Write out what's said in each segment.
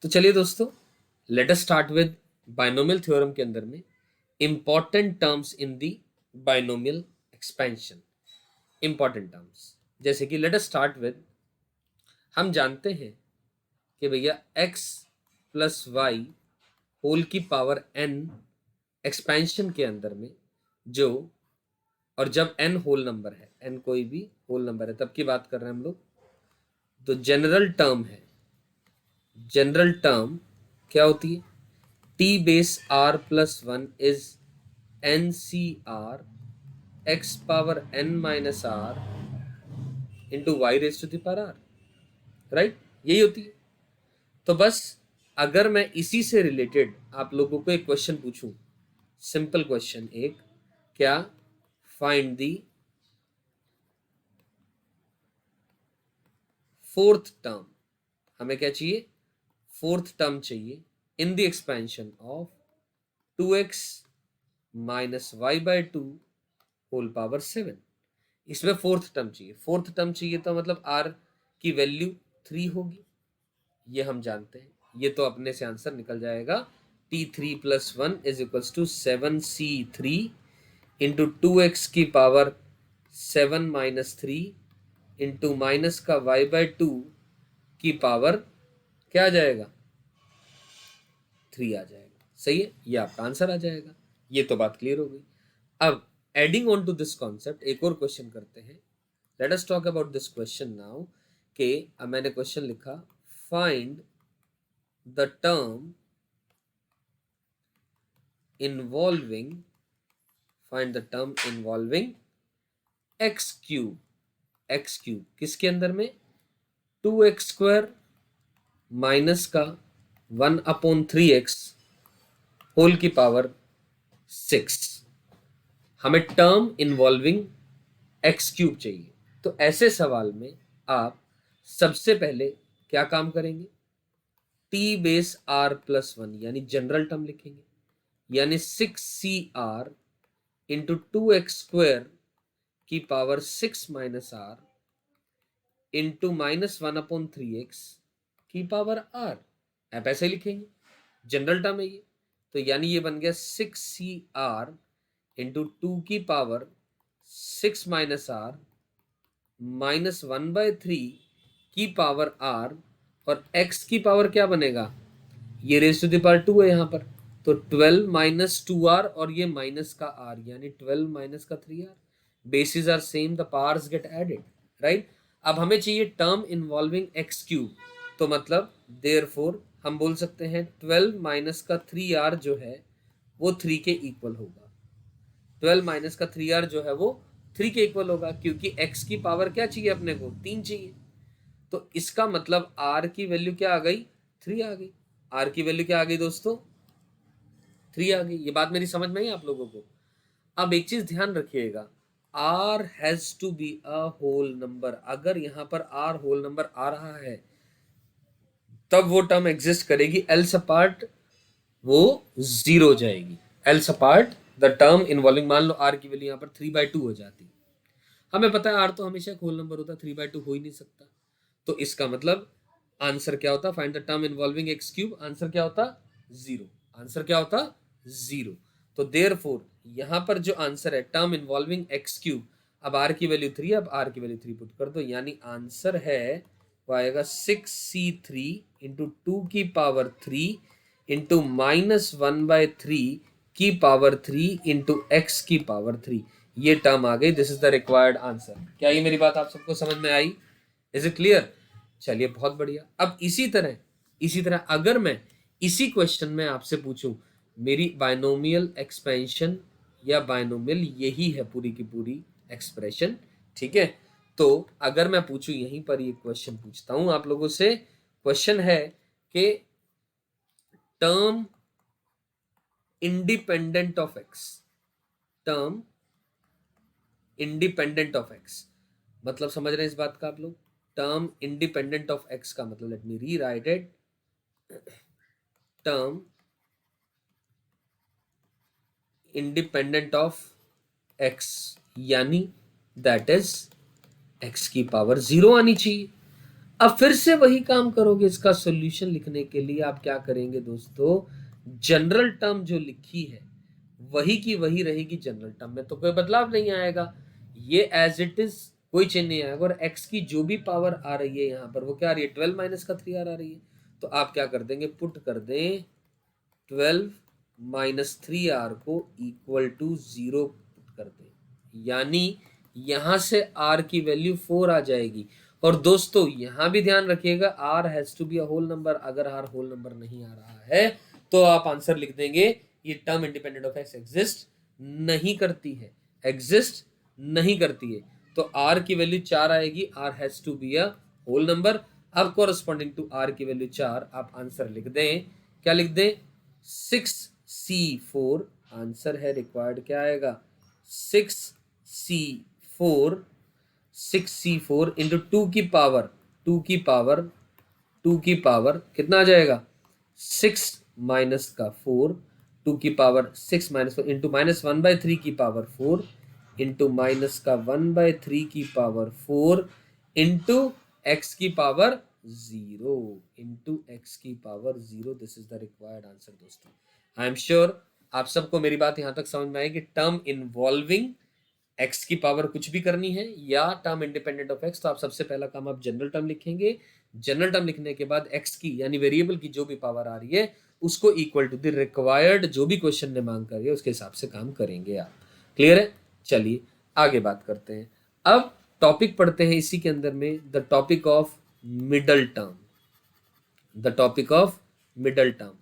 तो चलिए दोस्तों, let us start with binomial theorem के अंदर में important terms in the binomial expansion. Important terms जैसे कि लेट अस स्टार्ट विद, हम जानते हैं कि भैया x प्लस वाई होल की पावर n एक्सपेंशन के अंदर में जो, और जब n होल नंबर है, n कोई भी होल नंबर है तब की बात कर रहे हैं हम लोग, तो जनरल टर्म है। जनरल टर्म क्या होती है? T base R plus one is N C R x power n minus R into Y raise to the power R, right? यही होती है। तो बस अगर मैं इसी से रिलेटेड आप लोगों को एक क्वेश्चन पूछूं, सिंपल क्वेश्चन एक, क्या? Find the fourth term. हमें क्या चाहिए? फोर्थ टर्म चाहिए in the expansion of 2x minus Y by two whole power 7। इसमें फोर्थ टर्म चाहिए। फोर्थ टर्म चाहिए तो मतलब r की वैल्यू 3 होगी, ये हम जानते हैं। ये तो अपने से आंसर निकल जाएगा। t3 plus one is equals to 7c3 into 2x की पावर 7 माइनस 3 इंटू माइनस का y बाय टू की पावर क्या आ जाएगा? 3 आ जाएगा। सही है, ये आपका आंसर आ जाएगा। ये तो बात क्लियर हो गई। अब adding on to this concept एक और क्वेश्चन करते हैं। Let us talk about this question now. के अब मैंने क्वेश्चन लिखा, find the term involving, find the term involving x cube. X cube किसके अंदर में? 2x² माइनस का 1/3x होल की पावर 6। हमें टर्म इन्वॉल्विंग एक्स क्यूब चाहिए। तो ऐसे सवाल में आप सबसे पहले क्या काम करेंगे? T base R plus one यानी जनरल टर्म लिखेंगे, यानी 6c r इंटू 2x² की power 6 minus R into minus 1/3x की पावर r। आप ऐसे ही लिखेंगे, जनरल टर्म है ये। तो यानी ये बन गया 6c r इंटू 2 की पावर 6 माइनस आर माइनस 1/3 की पावर r, और x की पावर क्या बनेगा? ये रेज टू द पावर 2 है यहाँ पर, तो 12 माइनस 2r और ये माइनस का r, यानी 12 माइनस का 3r। Basis R same, the powers get added, right? अब हमें चाहिए टर्म इन्वॉल्विंग एक्स क्यूब, तो मतलब देयरफॉर हम बोल सकते हैं 12 माइनस का 3r जो है वो 3 के इक्वल होगा। 12 माइनस का 3r जो है वो 3 के इक्वल होगा, क्योंकि x की पावर क्या चाहिए अपने को? 3 चाहिए। तो इसका मतलब r की वैल्यू क्या आ गई? 3 आ गई। r की वैल्यू क्या आ गई दोस्तों? 3 आ गई। ये बात मेरी समझ में आई आप लोगों को? अब एक चीज ध्यान रखिएगा, r has to be a whole number. अगर यहां पर r होल नंबर आ रहा है तब वो टर्म एग्जिस्ट करेगी, एल्स अपार्ट वो जीरो हो जाएगी। Else apart the term involving, मान लो r की वैल्यू यहाँ पर 3/2 हो जाती, हमें पता है r तो हमेशा एक होल नंबर होता है, 3/2 हो ही नहीं सकता। तो इसका मतलब आंसर क्या होता? Find the term involving x cube, answer क्या होता? 0। आंसर क्या होता? 0। तो देयरफॉर यहां पर जो आंसर है टर्म इन्वॉल्विंग एक्स क्यूब, अब r की वैल्यू 3, अब r की वैल्यू 3 पुट कर दो, यानी आंसर है वो आएगा 6c3 इंटू 2 की पावर 3 इंटू माइनस 1/3 की पावर 3 इंटू एक्स की पावर 3। ये टर्म आ गई। This is the required answer. क्या ये मेरी बात आप सबको समझ में आई? Is it clear? चलिए, बहुत बढ़िया। अब इसी तरह अगर मैं इसी क्वेश्चन में आपसे पूछूं, मेरी बाइनोमियल एक्सपेंशन या बाइनोमियल यही है पूरी की पूरी एक्सप्रेशन, ठीक है? तो अगर मैं पूछूं, यहीं पर ये क्वेश्चन पूछता हूं आप लोगों से, क्वेश्चन है कि term independent of x, term independent of x, मतलब समझ रहे हैं इस बात का आप लोग? टर्म इंडिपेंडेंट ऑफ एक्स का मतलब, let me rewrite it, term independent of x यानी दैट इज एक्स की पावर 0 आनी चाहिए। अब फिर से वही काम करोगे, इसका सॉल्यूशन लिखने के लिए आप क्या करेंगे दोस्तों, जनरल टर्म जो लिखी है वही की वही रहेगी, जनरल टर्म में तो कोई बदलाव नहीं आएगा, ये एज इट इज कोई चेंज नहीं आएगा। और एक्स की जो भी पावर आ रही है यहाँ पर वो क्या आ रही है, 12 माइनस का 3r आ रही है, तो आप क्या कर देंगे, पुट कर दें 12 माइनस 3r को इक्वल टू 0 पुट कर दें, यानी यहां से r की वैल्यू 4 आ जाएगी। और दोस्तों यहां भी ध्यान रखिएगा, r has to be a whole number, अगर r होल नंबर नहीं आ रहा है तो आप आंसर लिख देंगे ये term independent of x exist नहीं करती है, एग्जिस्ट नहीं करती है, तो r की वैल्यू 4 आएगी, r has to be a whole number. अब कोरस्पॉन्डिंग टू r की वैल्यू 4 आप आंसर लिख दें, क्या लिख दें, 6c4 आंसर है रिक्वायर्ड, क्या आएगा 6c4, 6c4 इंटू 2 की पावर, 2 की पावर, 2 की पावर कितना आ जाएगा 6 माइनस का 4, 2 की पावर 6 माइनस 4 इंटू माइनस 1/3 की पावर 4 इंटू माइनस का 1/3 की पावर 4 इंटू एक्स की पावर 0, इंटू एक्स की power 0, this is the required answer दोस्तों। आई एम श्योर आप सबको मेरी बात यहां तक समझ में आएगी, टर्म इन्वॉल्विंग एक्स की पावर कुछ भी करनी है या टर्म इंडिपेंडेंट ऑफ एक्स, तो आप सबसे पहला काम आप जनरल टर्म लिखेंगे, जनरल टर्म लिखने के बाद एक्स की यानी वेरिएबल की जो भी पावर आ रही है उसको इक्वल टू द रिक्वायर्ड जो भी क्वेश्चन ने मांग करी है उसके हिसाब से काम करेंगे आप। क्लियर है, चलिए आगे बात करते हैं। अब टॉपिक पढ़ते हैं इसी के अंदर में, the topic of middle term, the topic of middle term.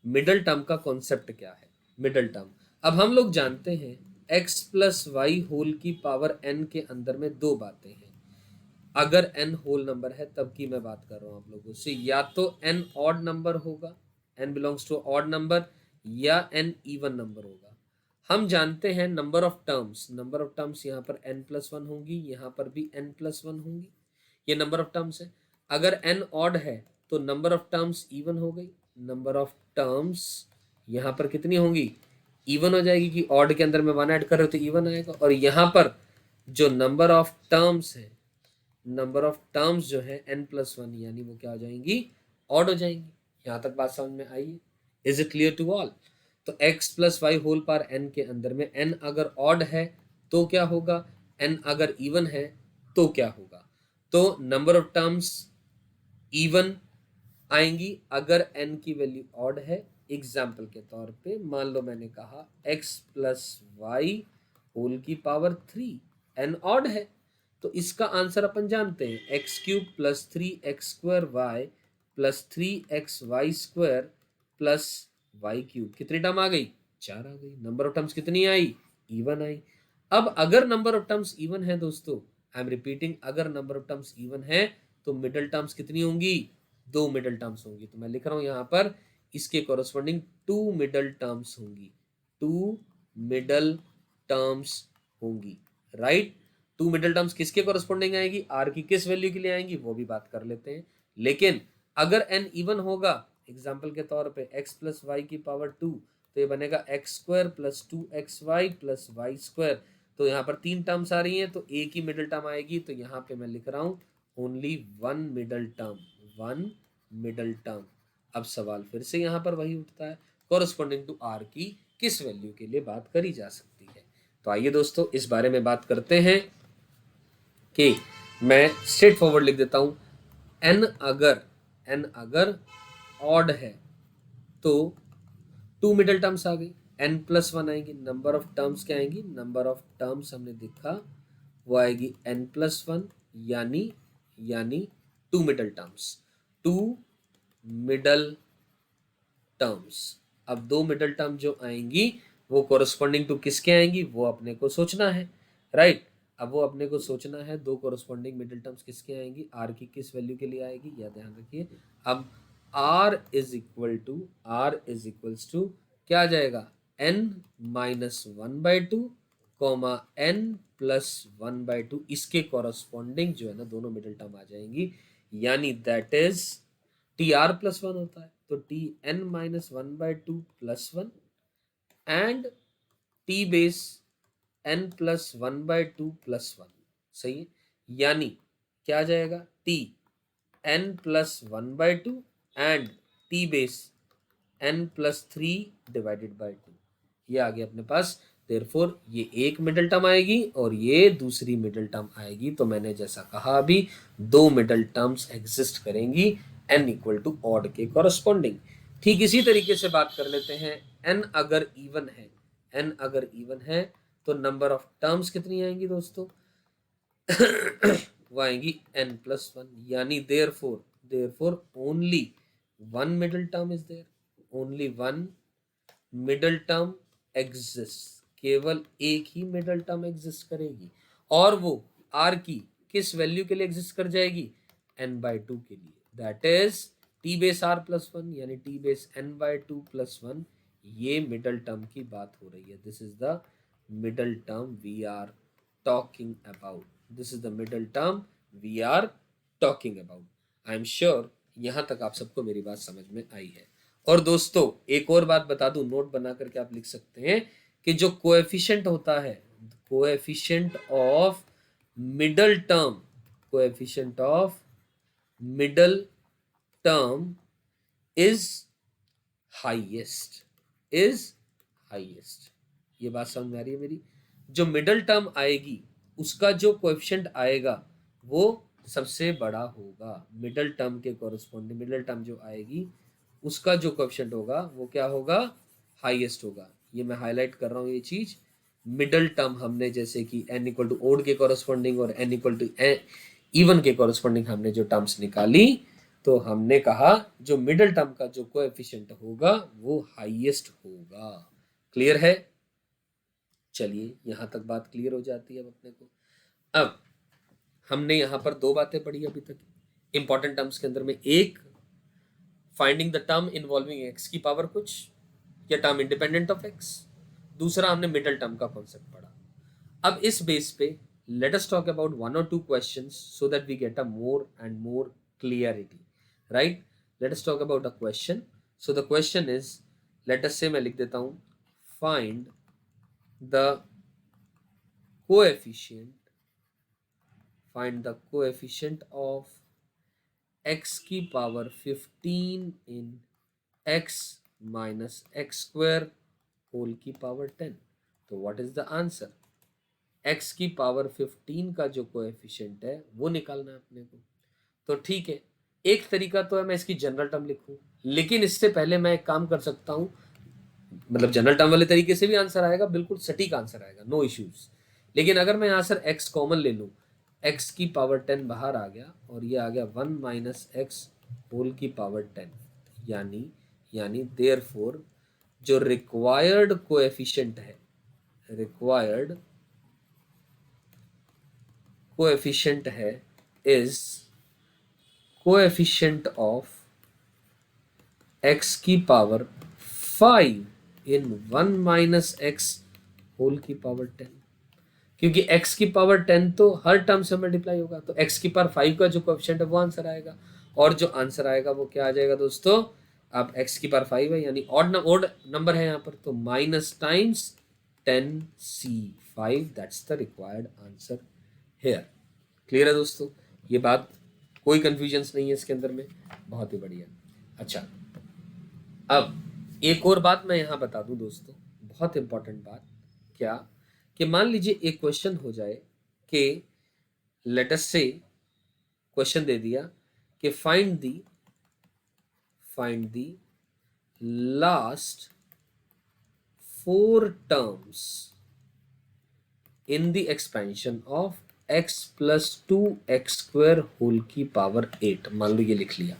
Middle term का कॉन्सेप्ट क्या है, मिडल टर्म, अब हम लोग जानते हैं x प्लस वाई होल की पावर n के अंदर में दो बातें हैं, अगर n होल नंबर है तब की मैं बात कर रहा हूं आप लोगों से, या तो n ऑड नंबर होगा, n belongs to odd number, या n इवन नंबर होगा। हम जानते हैं number of terms, number of terms यहाँ पर n+1 होंगी, यहाँ पर भी n+1 होंगी, ये नंबर ऑफ टर्म्स है। अगर n ऑड है तो नंबर ऑफ टर्म्स इवन हो गई, नंबर ऑफ टर्म्स यहाँ पर कितनी होंगी, इवन हो जाएगी, कि ऑड के अंदर में 1 ऐड कर रहे हो तो इवन आएगा, और यहाँ पर जो नंबर ऑफ टर्म्स है, नंबर ऑफ टर्म्स जो है n+1 यानी वो क्या हो जाएंगी, ऑड हो जाएंगी। यहाँ तक बात समझ में आई है, is it clear to all. तो x plus y whole power n के अंदर में n अगर ऑड है तो क्या होगा, n अगर इवन है तो क्या होगा, तो नंबर ऑफ टर्म्स इवन आएंगी अगर n की वैल्यू ऑड है। एग्जाम्पल के तौर पे मान लो मैंने कहा x प्लस वाई होल की पावर 3, n ऑड है, तो इसका आंसर अपन जानते हैं x cube plus 3x² y plus 3xy² plus y cube, कितनी टर्म आ गई, 4 आ गई, नंबर ऑफ टर्म्स कितनी आई, इवन आई। अब अगर नंबर ऑफ टर्म्स इवन है दोस्तों, आई एम रिपीटिंग, अगर नंबर ऑफ टर्म्स इवन है तो मिडल टर्म्स कितनी होंगी, दो मिडल टर्म्स होंगी, तो मैं लिख रहा हूं यहां पर इसके कॉरस्पॉन्डिंग टू मिडल टर्म्स होंगी, टू मिडल टर्म्स होंगी, राइट। टू मिडल टर्म्स किसके कॉरस्पॉन्डिंग आएगी, आर की किस वैल्यू के लिए आएंगी वो भी बात कर लेते हैं। लेकिन अगर एन इवन होगा, एग्जाम्पल के तौर पे x प्लस वाई की पावर 2, तो ये बनेगा x² plus 2xy plus y², तो यहाँ पर तीन टर्म्स आ रही हैं तो एक ही मिडल टर्म आएगी, तो यहाँ पे मैं लिख रहा हूँ only one middle term, one middle term. अब सवाल फिर से यहाँ पर वही उठता है, कॉरस्पॉन्डिंग टू आर की किस वैल्यू के लिए बात करी जा सकती है। तो आइए दोस्तों इस बारे में बात करते हैं कि मैं स्ट्रेट फॉरवर्ड लिख देता हूं, n अगर ऑड है तो टू मिडल टर्म्स आ गई, n+1 आएंगी, नंबर ऑफ टर्म्स क्या आएंगी, नंबर ऑफ टर्म्स हमने देखा वो आएगी n+1, यानी यानी two middle terms, two middle terms. अब दो मिडल टर्म जो आएंगी वो कोरस्पॉन्डिंग टू किसके आएंगी वो अपने को सोचना है, राइट। अब वो अपने को सोचना है दो कोरस्पॉन्डिंग मिडल टर्म्स किसके आएंगी, आर की किस वैल्यू के लिए आएगी, यह ध्यान रखिए। अब आर इज इक्वल्स टू क्या आ जाएगा, n-1/2 कॉमा n+1/2, इसके कॉरस्पॉन्डिंग जो है ना दोनों मिडल टर्म आ जाएंगी, यानी दैट इज tr+1 होता है तो tn-1/2 +1 and t base n+1/2 +1, सही है। यानी क्या आ जाएगा, t n+1/2 and t base n+3 divided by 2। ये आ गया अपने पास। देयरफॉर ये एक मिडल टर्म आएगी और ये दूसरी मिडल टर्म आएगी। तो मैंने जैसा कहा अभी, दो मिडल टर्म्स एग्जिस्ट करेंगी n इक्वल टू ऑड के कॉरस्पॉन्डिंग। ठीक इसी तरीके से बात कर लेते हैं, n अगर इवन है तो नंबर ऑफ टर्म्स कितनी आएंगी दोस्तों? वो आएंगी n+1, यानी therefore only one middle term is there, only one middle term exist, केवल एक ही मिडल टर्म एग्जिस्ट करेगी और वो r की किस वैल्यू के लिए एग्जिस्ट कर जाएगी? n/2 के लिए, that is t base r+1 यानी t बेस n/2 +1। ये मिडल टर्म की बात हो रही है। This is the middle term we are talking about, this is the middle term we are talking about. I am sure यहां तक आप सबको मेरी बात समझ में आई है। और दोस्तों एक और बात बता दूं, नोट बना करके आप लिख सकते हैं कि जो कोएफिशिएंट होता है, coefficient of middle term, coefficient of middle term is highest, ये बात समझ में आ रही है मेरी? जो मिडल टर्म आएगी उसका जो कोएफिशिएंट आएगा वो सबसे बड़ा होगा। मिडल टर्म के कॉरस्पॉन्डिंग मिडल टर्म जो आएगी उसका जो कोएफिशिएंट होगा वो क्या होगा? हाईएस्ट होगा। ये मैं हाईलाइट कर रहा हूँ ये चीज। मिडल टर्म हमने जैसे कि n इक्वल टू ओड के कॉरस्पॉन्डिंग और n इक्वल टू इवन के कॉरस्पॉन्डिंग हमने जो टर्म्स निकाली, तो हमने कहा जो मिडल टर्म का जो कोएफिशिएंट होगा वो हाईएस्ट होगा। क्लियर है? चलिए यहां तक बात क्लियर हो जाती है अब अपने को। अब हमने यहां पर दो बातें पढ़ी अभी तक इंपॉर्टेंट टर्म्स के अंदर में। एक, finding the term involving x की पावर कुछ या टर्म इंडिपेंडेंट ऑफ एक्स। दूसरा हमने मिडल टर्म का कॉन्सेप्ट पढ़ा। अब इस बेस पे let us talk about one और two questions so that we get a more and more clarity, right? Let us talk about a question. So the question is, let us say, मैं लिख देता हूं, find the coefficient of x की power 15 in x minus x square whole की power 10। तो what is the answer? x की power 15 का जो कोएफिशिएंट है वो निकालना है अपने को। तो ठीक है, एक तरीका तो है मैं इसकी जनरल टर्म लिखूं, लेकिन इससे पहले मैं एक काम कर सकता हूं, मतलब जनरल टर्म वाले तरीके से भी आंसर आएगा, बिल्कुल सटीक आंसर आएगा, नो इश्यूज। लेकिन अगर मैं यहाँ सर x कॉमन ले लूँ, x की पावर 10 बाहर आ गया और ये आ गया 1 माइनस एक्स होल की पावर 10, यानी देयरफॉर जो रिक्वायर्ड कोएफिशिएंट है इज कोएफिशिएंट ऑफ x की पावर 5 इन 1 माइनस एक्स होल की पावर 10, क्योंकि x की पावर 10 तो हर टर्म से मल्टीप्लाई होगा, तो x की पावर 5 का जो कोएफिशिएंट है वो आंसर आएगा। और जो आंसर आएगा वो क्या आ जाएगा दोस्तों? अब x की पावर 5 है यानी ऑड नंबर है यहाँ पर, तो minus times 10c5, that's the required answer here. Clear है दोस्तों? ये बात कोई कंफ्यूजन नहीं है इसके अंदर में, बहुत ही बढ़िया। अच्छा, अब एक और बात मैं यहाँ बता दूं दोस्तों, बहुत इंपॉर्टेंट बात। क्या कि मान लीजिए एक क्वेश्चन हो जाए कि लेट अस से क्वेश्चन दे दिया कि find the last 4 terms in the expansion of x plus 2x² whole की पावर 8। मान लो ये लिख लिया,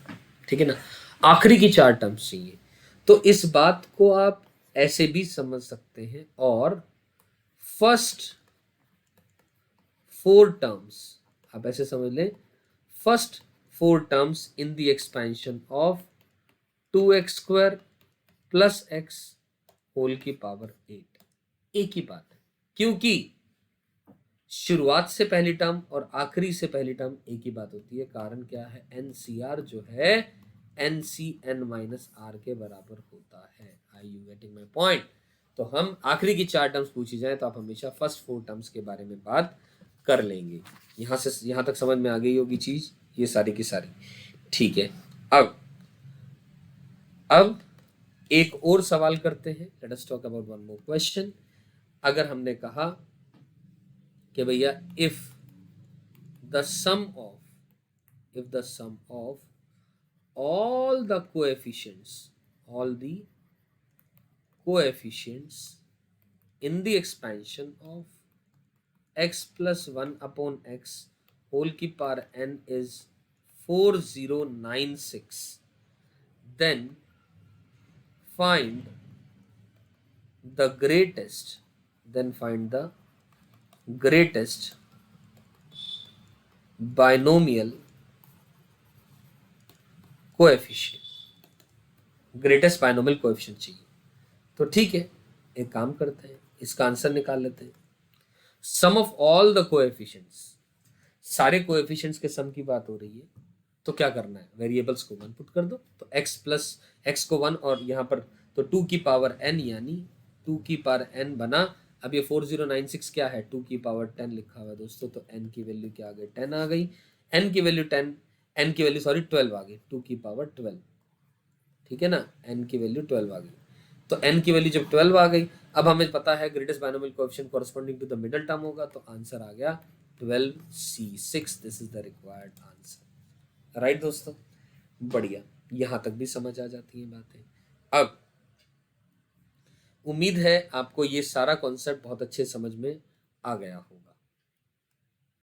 ठीक है ना? आखिरी की 4 टर्म्स चाहिए। तो इस बात को आप ऐसे भी समझ सकते हैं, और फर्स्ट 4 टर्म्स आप ऐसे समझ लें, first 4 terms in the expansion of 2x² plus x whole की पावर 8। एक ही बात है, क्योंकि शुरुआत से पहली टर्म और आखिरी से पहली टर्म एक ही बात होती है। कारण क्या है? NCR जो है NCN माइनस आर के बराबर होता है। Are you getting my point? तो हम आखिरी की 4 टर्म्स पूछी जाए तो आप हमेशा फर्स्ट 4 टर्म्स के बारे में बात कर लेंगे। यहाँ से यहाँ तक समझ में आ गई होगी चीज, ये सारी की सारी। ठीक है, अब एक और सवाल करते हैं। Let us talk about one more question. अगर हमने कहा कि भैया if the sum of all the coefficients in the expansion of x plus 1 upon x whole की power n is 4096, then find the greatest binomial coefficient, greatest binomial coefficient चाहिए। तो ठीक है, एक काम करते हैं, इसका आंसर निकाल लेते हैं। सम ऑफ ऑल द कोएफिशिएंट्स, सारे कोएफिशिएंट्स के सम की बात हो रही है, तो क्या करना है, वेरिएबल्स को 1 पुट कर दो। तो x प्लस x को 1 और यहाँ पर तो 2 की पावर n, यानी 2 की पावर n बना। अब ये 4096 क्या है, 2 की पावर 10 लिखा हुआ है दोस्तों, तो n की वैल्यू क्या आ गई, 10 आ गई। n की वैल्यू 12 आ गई, 2 की पावर 12, ठीक है ना, n की वैल्यू 12 आ गई। तो n की वैल्यू जब 12 आ गई, अब हमें पता है greatest binomial coefficient corresponding to the middle term होगा, तो आंसर आ गया 12c6। This is the required answer. Right दोस्तों, बढ़िया, यहां तक भी समझ आ जाती हैं बातें। अब उम्मीद है आपको ये सारा कॉन्सेप्ट बहुत अच्छे समझ में आ गया होगा।